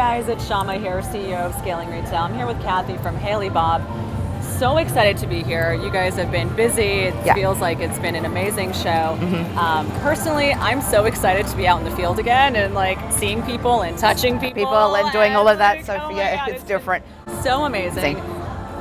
guys, it's Syama here, CEO of Scaling Retail. I'm here with Cathy from Hale Bob. So excited to be here. You guys have been busy. It feels like it's been an amazing show. Personally, I'm so excited to be out in the field again and like seeing people and touching people and doing all of that. Like, So God, it's different. So amazing.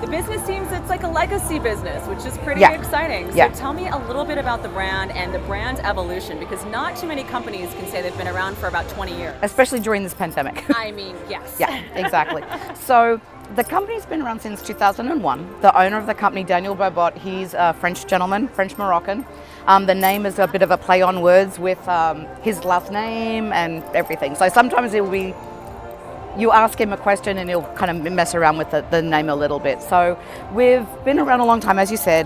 The business seems it's like a legacy business, which is pretty exciting. So tell me a little bit about the brand and the brand evolution, because not too many companies can say they've been around for about 20 years. Especially during this pandemic. I mean, yes. Yeah, exactly. So the company's been around since 2001. The owner of the company, Daniel Bobot, he's a French gentleman, French Moroccan. The name is a bit of a play on words with his last name and everything. So sometimes it will be, you ask him a question and he'll kind of mess around with the name a little bit. So we've been around a long time, as you said.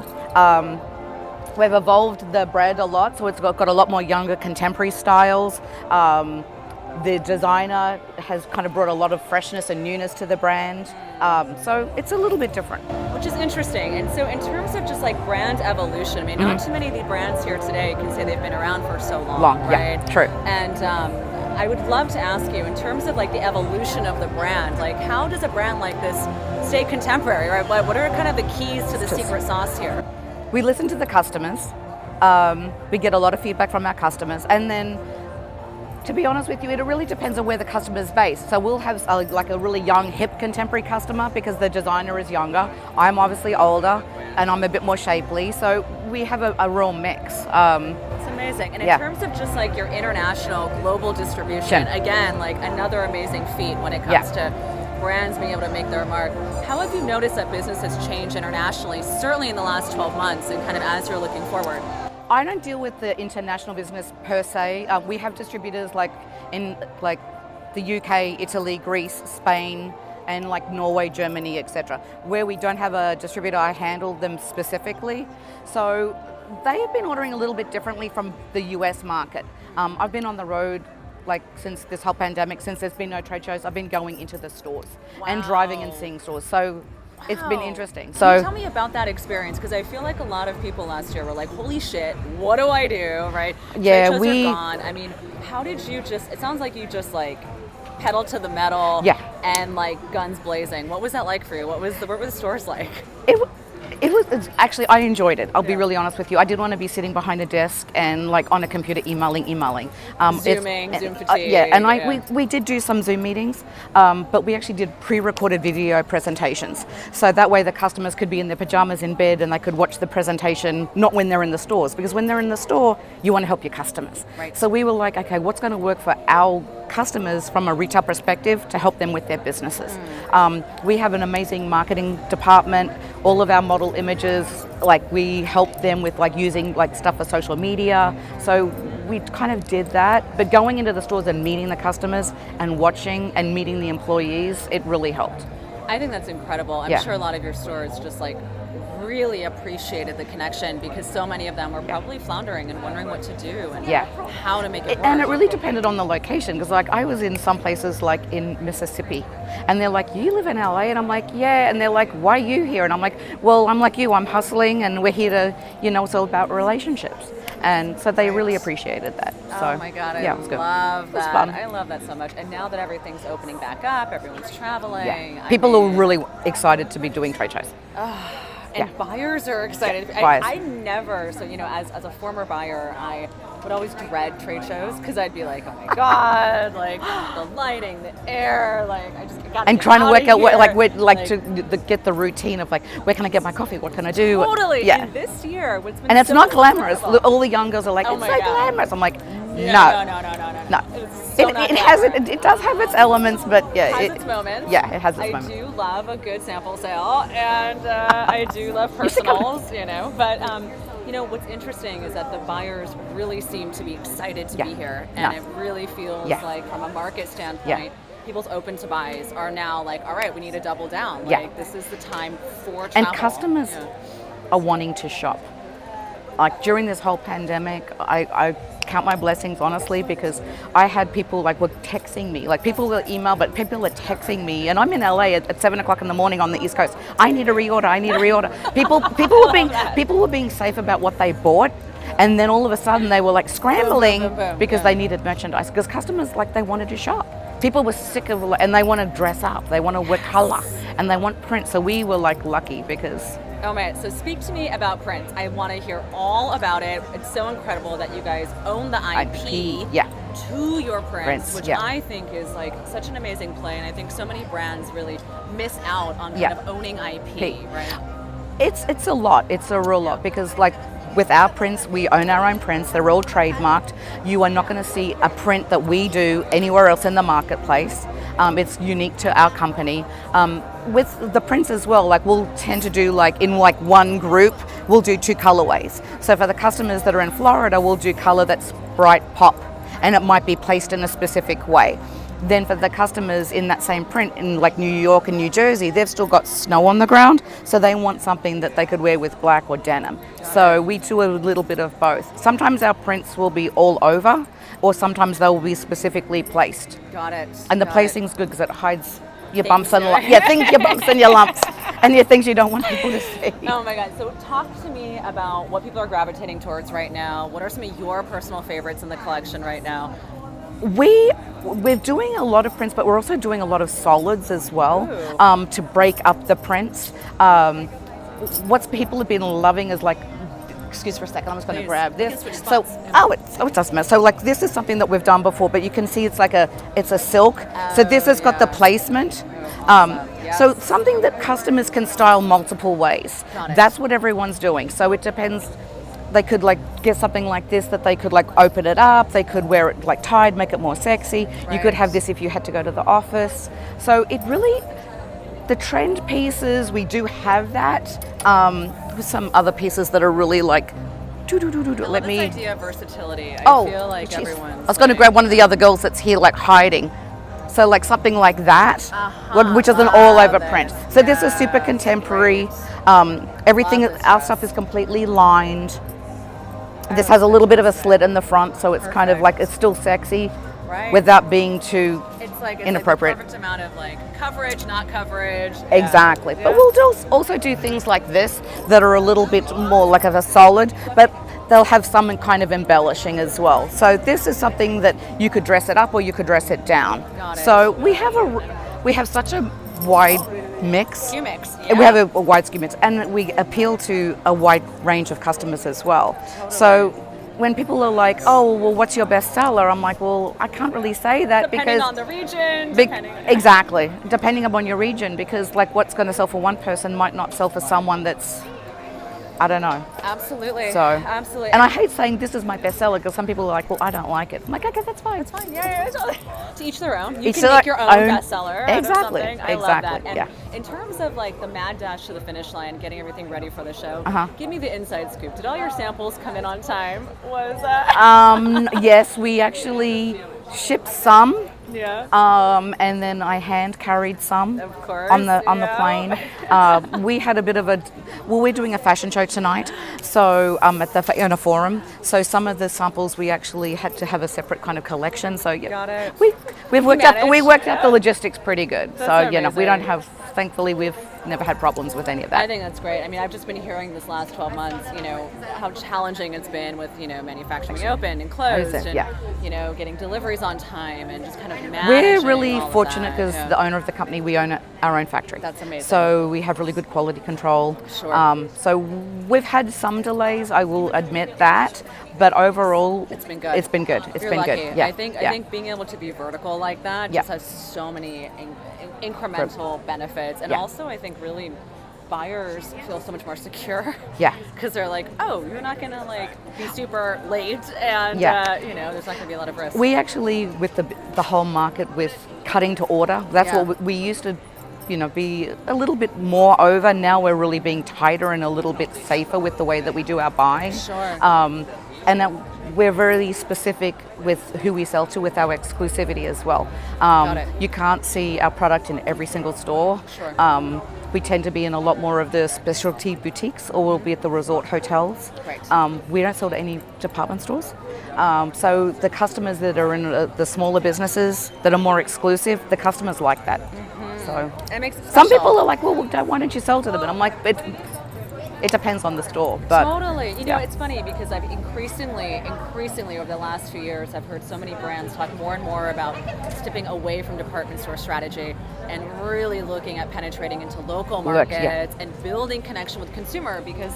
We've evolved the brand a lot, so it's got a lot more younger contemporary styles. The designer has kind of brought a lot of freshness and newness to the brand. So it's a little bit different. Which is interesting. And so in terms of just like brand evolution, I mean, not too many of the brands here today can say they've been around for so long, right? Yeah, true. And I would love to ask you, in terms of like the evolution of the brand, like how does a brand like this stay contemporary, right? What are kind of the keys to the secret sauce here? We listen to the customers. We get a lot of feedback from our customers, and then, to be honest with you, it really depends on where the customer is based. So we'll have like a really young, hip contemporary customer because the designer is younger. I'm obviously older and I'm a bit more shapely. So we have a real mix. It's amazing. And in terms of just like your international, global distribution, again, like another amazing feat when it comes to brands being able to make their mark. How have you noticed that business has changed internationally, certainly in the last 12 months and kind of as you're looking forward? I don't deal with the international business per se. We have distributors like in like the UK, Italy, Greece, Spain, and like Norway, Germany, etc. Where we don't have a distributor, I handle them specifically. So they have been ordering a little bit differently from the US market. I've been on the road like since this whole pandemic, since there's been no trade shows. I've been going into the stores and driving and seeing stores. So it's been interesting. So tell me about that experience, because I feel like a lot of people last year were like, holy shit, what do I do, right? Yeah, trade shows are gone. I mean, how did you just, it sounds like you just like pedal to the metal and like guns blazing. What was that like for you? What were the stores like? It's actually, I enjoyed it. I'll be really honest with you. I didn't want to be sitting behind a desk and like on a computer emailing. Zoom fatigue. We did do some Zoom meetings, but we actually did pre-recorded video presentations. So that way the customers could be in their pajamas in bed and they could watch the presentation, not when they're in the stores, because when they're in the store, you want to help your customers. Right. So we were like, okay, what's going to work for our customers from a retail perspective to help them with their businesses. We have an amazing marketing department. All of our model images, like we help them with like using like stuff for social media. So we kind of did that, but going into the stores and meeting the customers and watching and meeting the employees, it really helped. I think that's incredible. I'm sure a lot of your stores just like really appreciated the connection, because so many of them were probably floundering and wondering what to do and how to make it work. And it really depended on the location, because like I was in some places like in Mississippi and they're like, you live in LA? And I'm like, yeah. And they're like, why are you here? And I'm like, well, I'm like you, I'm hustling and we're here to, it's all about relationships. And so they really appreciated that. So, oh my God, I love that. It was fun. I love that so much. And now that everything's opening back up, everyone's traveling. People are really excited to be doing trade shows. And buyers are excited. I never, so as a former buyer, I would always dread trade shows because I'd be like, oh my God, like the lighting, the air, like I just got to and trying to work out to get the routine of like, where can I get my coffee? What can I do? Totally. Yeah. And this year, what's been and it's so not glamorous. incredible. All the young girls are like, it's so glamorous. I'm like, no. It does have its elements, but it has its moments. Yeah, it has its moments. moments. I do love a good sample sale, and I do love personals, but what's interesting is that the buyers really seem to be excited to be here, and it really feels like from a market standpoint, people's open to buys are now like, all right, we need to double down. Like this is the time for travel. And customers are wanting to shop. Like during this whole pandemic, I count my blessings honestly, because I had people like were texting me, like people will email, but people are texting me, and I'm in LA at 7 o'clock in the morning on the East Coast. I need a reorder. People were being safe about what they bought, And then all of a sudden they were like scrambling because they needed merchandise, because customers, like, they wanted to shop. people were sick of, and they want to dress up, they want to wear color, and they want print. So we were like lucky because. Oh man, so speak to me about prints. I want to hear all about it. It's so incredible that you guys own the IP to your prints, which I think is like such an amazing play, and I think so many brands really miss out on kind of owning IP, right? It's a lot. It's a real lot because like with our prints, we own our own prints. They're all trademarked. You are not going to see a print that we do anywhere else in the marketplace. It's unique to our company. With the prints as well, like we'll tend to do like in like one group, we'll do 2 colorways. So for the customers that are in Florida, we'll do color that's bright pop, and it might be placed in a specific way. Then for the customers in that same print in like New York and New Jersey, they've still got snow on the ground, so they want something that they could wear with black or denim. So we do a little bit of both. Sometimes our prints will be all over, or sometimes they'll be specifically placed. Got it. And the placing's good because it hides your bumps and lumps. Yeah, your bumps and your lumps and your things you don't want people to see. Oh my God. So talk to me about what people are gravitating towards right now. What are some of your personal favorites in the collection right now? We're doing a lot of prints, but we're also doing a lot of solids as well, to break up the prints. What people have been loving is like, excuse for a second, I'm just going to grab this. So, it doesn't matter. So like this is something that we've done before, but you can see it's like it's a silk. So this has got the placement. So something that customers can style multiple ways. That's what everyone's doing. So it depends. They could like get something like this that they could like open it up. They could wear it like tied, make it more sexy. Right. You could have this if you had to go to the office. So it really, the trend pieces, we do have that. With some other pieces that are really like, let me. This idea of versatility. I feel like everyone's. I was going to grab one of the other girls that's here like hiding. So like something like that, which is an all-over print. So this is super contemporary. Everything, our stuff is completely lined. This has a little bit of a slit in the front, so it's kind of like, it's still sexy without being too inappropriate. It's like the perfect amount of like coverage, not coverage. Exactly. But we'll also do things like this that are a little bit more like of a solid, but they'll have some kind of embellishing as well. So this is something that you could dress it up or you could dress it down. Got it. So we have such a wide mix. SKU mix. We have a wide SKU mix, and we appeal to a wide range of customers as well. Totally. So when people are like, "Oh, well, what's your best seller?" I'm like, "Well, I can't really say that depending on the region." Exactly, depending upon your region, because like what's going to sell for one person might not sell for someone that's, I don't know. Absolutely. So absolutely. And I hate saying this is my bestseller because some people are like, well, I don't like it. I'm like, okay, that's fine. It's fine. Yeah. To each their own. You can make your own bestseller. Exactly. Out of something. I love that. And in terms of like the mad dash to the finish line, getting everything ready for the show, give me the inside scoop. Did all your samples come in on time? Yes, we actually shipped some. Yeah. And then I hand carried some. Of course. On the plane. We had a bit of we're doing a fashion show tonight, so at the Fiona Forum. So some of the samples we actually had to have a separate kind of collection. So got it. We worked out the logistics pretty good. That's so amazing. we don't have. Thankfully, we've never had problems with any of that. I think that's great. I mean, I've just been hearing this last 12 months, how challenging it's been with, manufacturing open and closed and, getting deliveries on time and just kind of managing. We're really fortunate because the owner of the company, we own our own factory. That's amazing. So we have really good quality control. Sure. So we've had some delays, I will admit that. But overall, it's been good. It's been good. You're been lucky. good. Yeah. I think being able to be vertical like that just has so many incremental benefits, and also I think really buyers feel so much more secure. Yeah. Because they're like, oh, you're not gonna like be super late, and there's not gonna be a lot of risk. We actually, with the whole market with cutting to order, that's what we used to. Be a little bit more over. Now we're really being tighter and a little bit safer with the way that we do our buying. Sure. And that we're very specific with who we sell to with our exclusivity as well. Got it. You can't see our product in every single store. Sure. We tend to be in a lot more of the specialty boutiques, or we'll be at the resort hotels. Right. We don't sell to any department stores. So the customers that are in the smaller businesses that are more exclusive, the customers like that. So it makes it some people are like, well, why don't you sell to them? And I'm like, it depends on the store. But totally. You know, it's funny because I've increasingly over the last few years, I've heard so many brands talk more and more about stepping away from department store strategy and really looking at penetrating into local markets and building connection with consumer, because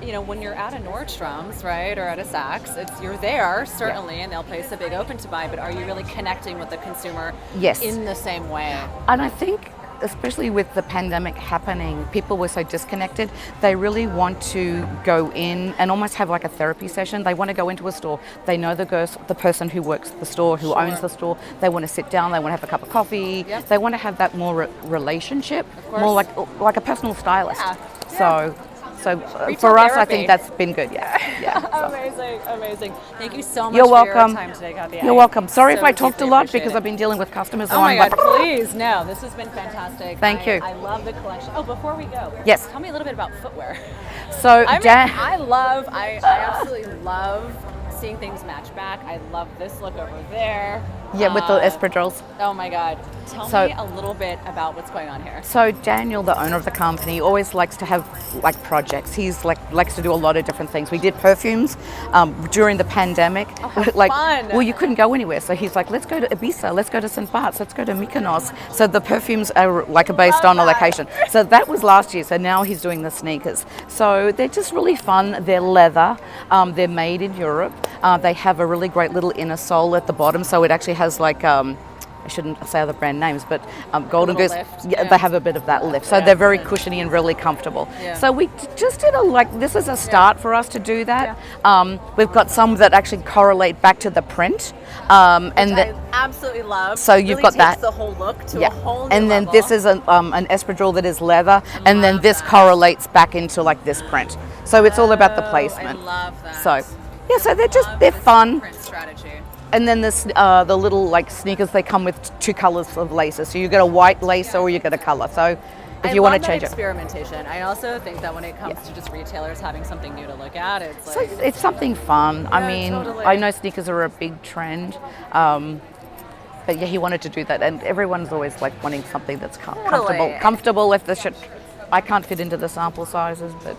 you know, when you're at a Nordstrom's, right, or at a Saks, you're there, certainly, and they'll place a big open to buy, but are you really connecting with the consumer in the same way? And I think, especially with the pandemic happening, people were so disconnected. They really want to go in and almost have like a therapy session. They want to go into a store. They know the person who works the store, who owns the store. They want to sit down. They want to have a cup of coffee. They want to have that more relationship, more like a personal stylist. So for us, I think that's been good. Amazing. Thank you so much You're for welcome. your time today, Cathy. You're welcome. Sorry if I talked a lot because I've been dealing with customers. Oh my God, please, no. This has been fantastic. Thank you. I love the collection. Oh, before we go, tell me a little bit about footwear. So I absolutely love seeing things match back. I love this look over there. Yeah, with the espadrilles. Oh my God. Tell me a little bit about what's going on here. So Daniel, the owner of the company, always likes to have like projects. He's likes to do a lot of different things. We did perfumes during the pandemic. Fun. Well, you couldn't go anywhere. So he's like, let's go to Ibiza, let's go to St. Bart's, let's go to Mykonos. So the perfumes are based on a location. So that was last year. So now he's doing the sneakers. So they're just really fun. They're leather. They're made in Europe. They have a really great little inner sole at the bottom. So it actually has like, I shouldn't say other brand names, but Golden Goose, they have a bit of that lift. So they're very cushiony and really comfortable. So we just did this is a start for us to do that. We've got some that actually correlate back to the print. And I absolutely love. So you've really got that. the whole look to a whole new And then level. this is an espadrille that is leather, and then this correlates back into like this print. So it's all about the placement. I love that. So so they're fun. Print strategy. And then this, the little like sneakers, they come with 2 colors of laces. So you get a white lace or you get a color. So if you want to change experimentation. I also think that when it comes to just retailers having something new to look at, it's like it's something fun. I mean, totally. I know sneakers are a big trend. But yeah, he wanted to do that, and everyone's always like wanting something that's comfortable. Comfortable if I can't fit into the sample sizes, but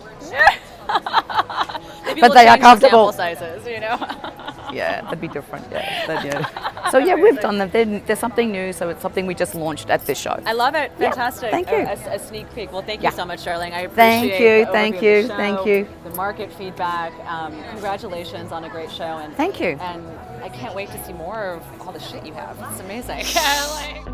but they are comfortable. Sizes, you know. Yeah, that'd be different. So yeah, we've done them. There's something new, so it's something we just launched at this show. I love it. Fantastic. Thank you. A sneak peek. Well, thank you so much, Darling. I appreciate Thank you. The market feedback. Congratulations on a great show. And thank you. And I can't wait to see more of all the shit you have. It's amazing.